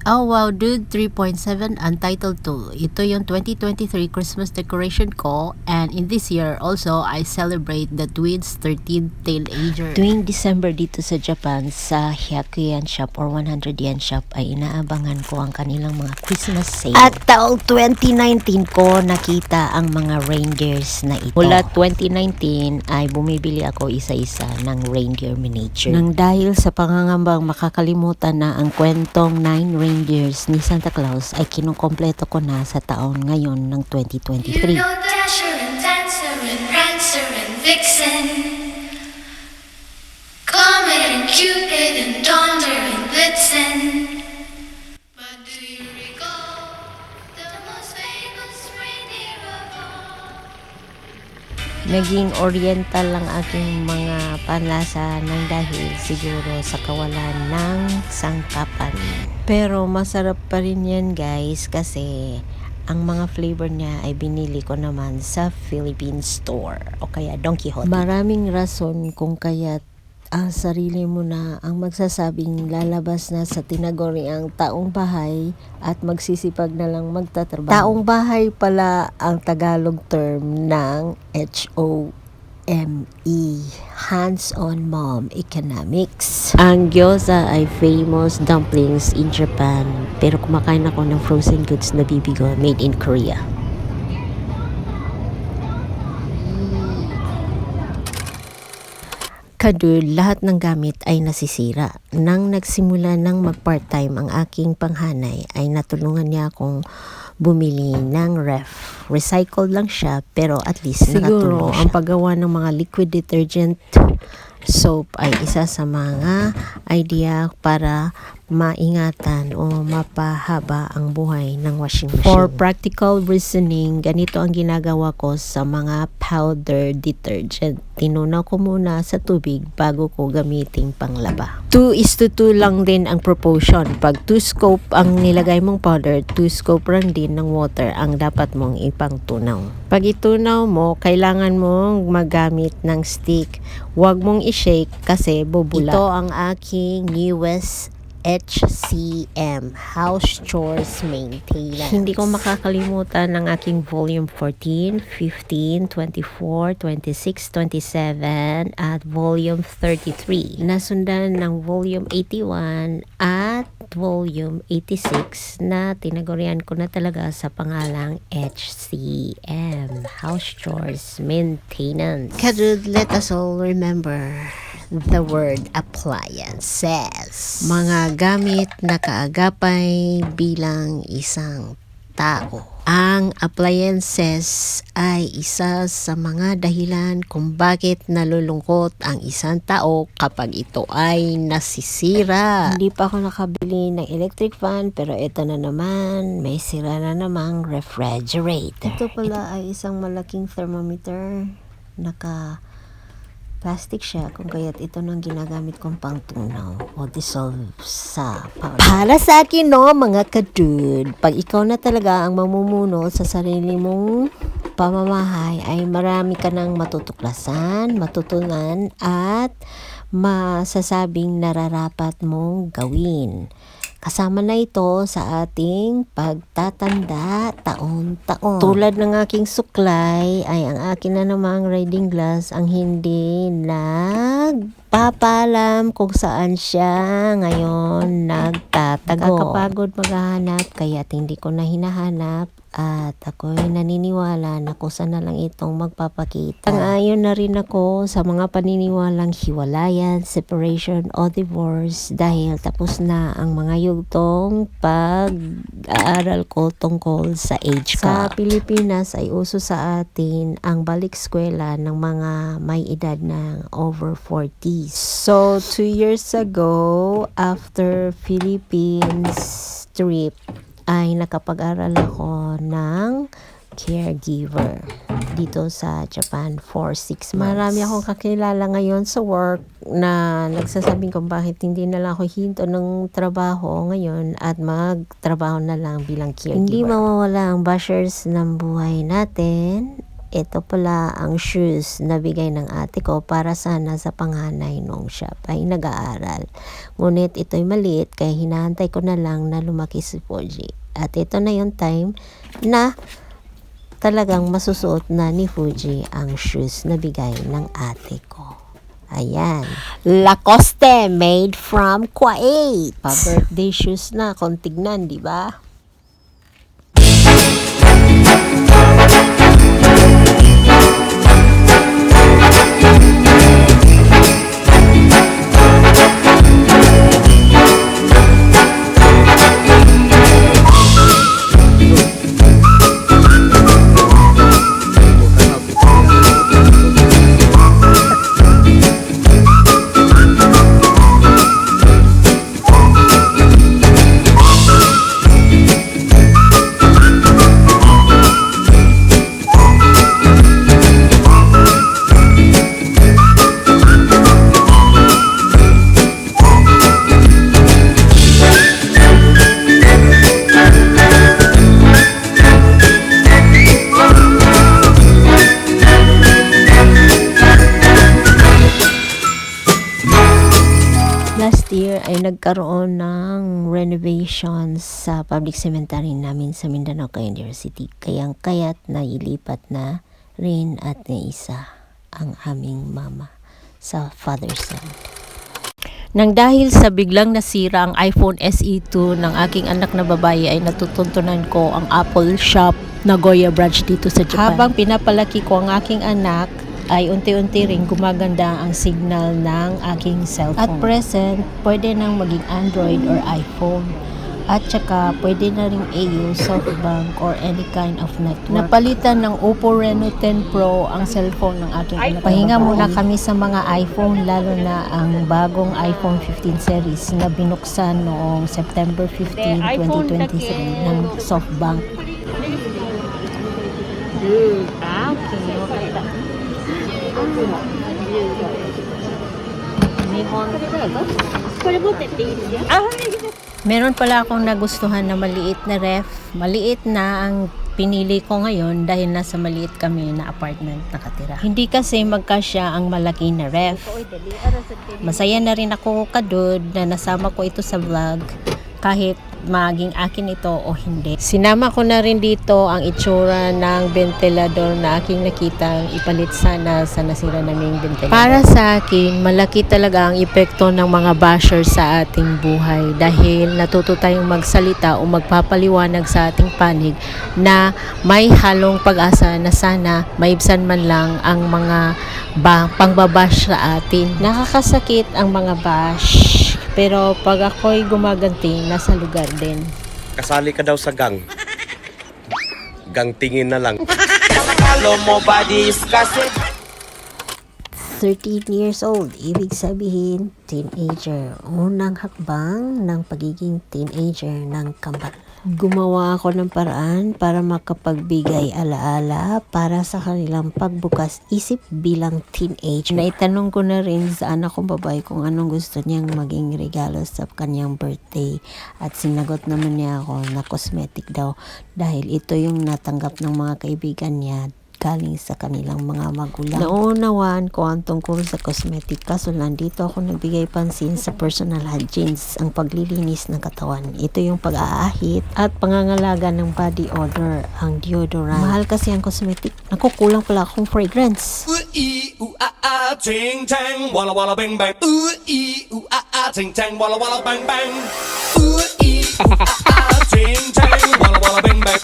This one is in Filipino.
Oh wow dude, 3.7 Untitled 2. Ito yung 2023 Christmas decoration ko, and in this year also I celebrate the twins 13th teenager. Tuwing December dito sa Japan, sa Hyakuyan Shop or 100 Yen Shop ay inaabangan ko ang kanilang mga Christmas sale. At taong 2019 ko nakita ang mga reindeers na ito. Mula 2019 ay bumibili ako isa-isa ng reindeer miniature. Nang dahil sa pangangambang makakalimutan na ang kwentong 9 reindeers ni Santa Claus ay kinukompleto ko na sa taon ngayon ng 2023. You know Dasher and Dancer and Prancer and Vixen, Comet and Cupid and Donder and Blitzen. But do you recall the most famous reindeer of all? Naging oriental lang aking mga panlasa nang dahil siguro sa kawalan ng sangkapan. Pero masarap pa rin yan guys, kasi ang mga flavor niya ay binili ko naman sa Philippine store o kaya Don Quijote. Maraming rason kung kaya't ang sarili mo na ang magsasabing lalabas na sa tinaguriang taong bahay at magsisipag na lang magtatrabaho. Taong bahay pala ang Tagalog term ng HOME, Hands-on Mom Economics. Ang gyoza ay famous dumplings in Japan, pero kumakain ako ng frozen goods na bibigo made in Korea. Kadul, lahat ng gamit ay nasisira. Nang nagsimula ng mag-part-time ang aking panghanay, ay natulungan niya akong bumili ng ref. Recycled lang siya, pero at least nakatulong siya. Ang paggawa ng mga liquid detergent soap ay isa sa mga idea para maingatan o mapahaba ang buhay ng washing machine. For practical reasoning, ganito ang ginagawa ko sa mga powder detergent. Tinunaw ko muna sa tubig bago ko gamiting panglaba. 2:2 lang din ang proportion. Pag 2 scoop ang nilagay mong powder, 2 scoop lang din ng water ang dapat mong ipangtunaw. Pag itunaw mo, kailangan mong magamit ng stick. Huwag mong i-shake kasi bubula. Ito ang aking newest HCM, House Chores Maintenance. Hindi ko makakalimutan ng aking volume 14, 15, 24, 26, 27 at volume 33. Nasundan ng volume 81 at volume 86 na tinagurian ko na talaga sa pangalang HCM, House Chores Maintenance. Kadud, let us all remember the word appliances. Mga gamit na kaagapay bilang isang tao. Ang appliances ay isa sa mga dahilan kung bakit nalulungkot ang isang tao kapag ito ay nasisira. Hindi pa ako nakabili ng electric fan, pero ito na naman, may sira na namang refrigerator. Ito pala ay isang malaking thermometer. Plastic siya, kung kaya't ito nang ginagamit kong pangtunaw o dissolve sa powder. Para sa akin no, mga kadud, pag ikaw na talaga ang mamumuno sa sarili mong pamamahay, ay marami ka nang matutuklasan, matutunan at masasabing nararapat mong gawin. Kasama na ito sa ating pagtatanda taon-taon. Tulad ng aking suklay, ay ang akin na namang reading glass ang hindi nagpapalam kung saan siya ngayon nagtatago. Nakakapagod maghahanap, kaya't hindi ko na hinahanap. At ako'y naniniwala na kusa na lang itong magpapakita. Sang-ayon na rin ako sa mga paniniwalang hiwalayan, separation o divorce dahil tapos na ang mga yugtong pag-aaral ko tungkol sa age gap. Sa Pilipinas ay uso sa atin ang balik-eskwela ng mga may edad ng over 40s. So, 2 years ago, after Philippines trip, ay nakapag-aral ako ng caregiver dito sa Japan for 6 months. Marami akong kakilala ngayon sa work na nagsasabing kung bakit hindi na lang ako hinto ng trabaho ngayon at magtrabaho na lang bilang caregiver. Hindi mawawala ang bashers ng buhay natin ito pala ang shoes na bigay ng ate ko para sana sa panganay nung siya ay nag-aaral. Ngunit ito'y maliit kaya hinahantay ko na lang na lumaki si Fuji. At ito na yung time na talagang masusuot na ni Fuji ang shoes na bigay ng ate ko. Ayan. Lacoste made from Kuwait. Pa-birthday shoes na kung tignan, di ba? Last year ay nagkaroon ng renovations sa public cemetery namin sa Mindanao, Cagayan City. Kaya't nailipat na rin at naisa ang aming mama sa father's side. Nang dahil sa biglang nasira ang iPhone SE2 ng aking anak na babae ay natutuntunan ko ang Apple Shop Nagoya branch dito sa Japan. Habang pinapalaki ko ang aking anak, ay unti-unti ring gumaganda ang signal ng aking cellphone. At present, pwede nang maging Android or iPhone. At saka, pwede na ring AU, SoftBank, or any kind of network. Napalitan ng Oppo Reno 10 Pro ang cellphone ng aking anak. Pahinga muna kami sa mga iPhone, lalo na ang bagong iPhone 15 series na binuksan noong September 15, 2023 ng SoftBank. Meron pala akong nagustuhan na maliit na ref. Maliit na ang pinili ko ngayon dahil nasa maliit kami na apartment nakatira. Hindi kasi magkasya ang malaki na ref. Masaya na rin ako kadod na nasama ko ito sa vlog kahit maging akin ito o hindi. Sinama ko na rin dito ang itsura ng ventilador na aking nakitang ipalit sana sa nasira naming ventilador. Para sa akin, malaki talaga ang epekto ng mga basher sa ating buhay dahil natuto tayong magsalita o magpapaliwanag sa ating panig na may halong pag-asa na sana maibsan man lang ang mga pangbabash sa atin. Nakakasakit ang mga bash. Pero pag ako'y gumaganti, nasa lugar din. Kasali ka daw sa gang. Gang tingin na lang. 13 years old, ibig sabihin, teenager. Unang hakbang ng pagiging teenager ng kambal. Gumawa ako ng paraan para makapagbigay alaala para sa kanilang pagbukas isip bilang teenager. Naitanong ko na rin sa anak kong babae kung anong gusto niyang maging regalo sa kanyang birthday. At sinagot naman niya ako na cosmetic daw dahil ito yung natanggap ng mga kaibigan niya galing sa kanilang mga magulang. Naunawaan ko ang tungkol sa cosmetic kaso nandito ako nagbigay pansin sa personal hygiene, ang paglilinis ng katawan. Ito yung pag-aahit at pangangalaga ng body odor, ang deodorant. Mahal kasi ang cosmetic. Nakukulang pala akong fragrance. Ting tang, walla walla bang bang. Ting tang, walla walla bang bang. Ting tang, walla walla bang bang.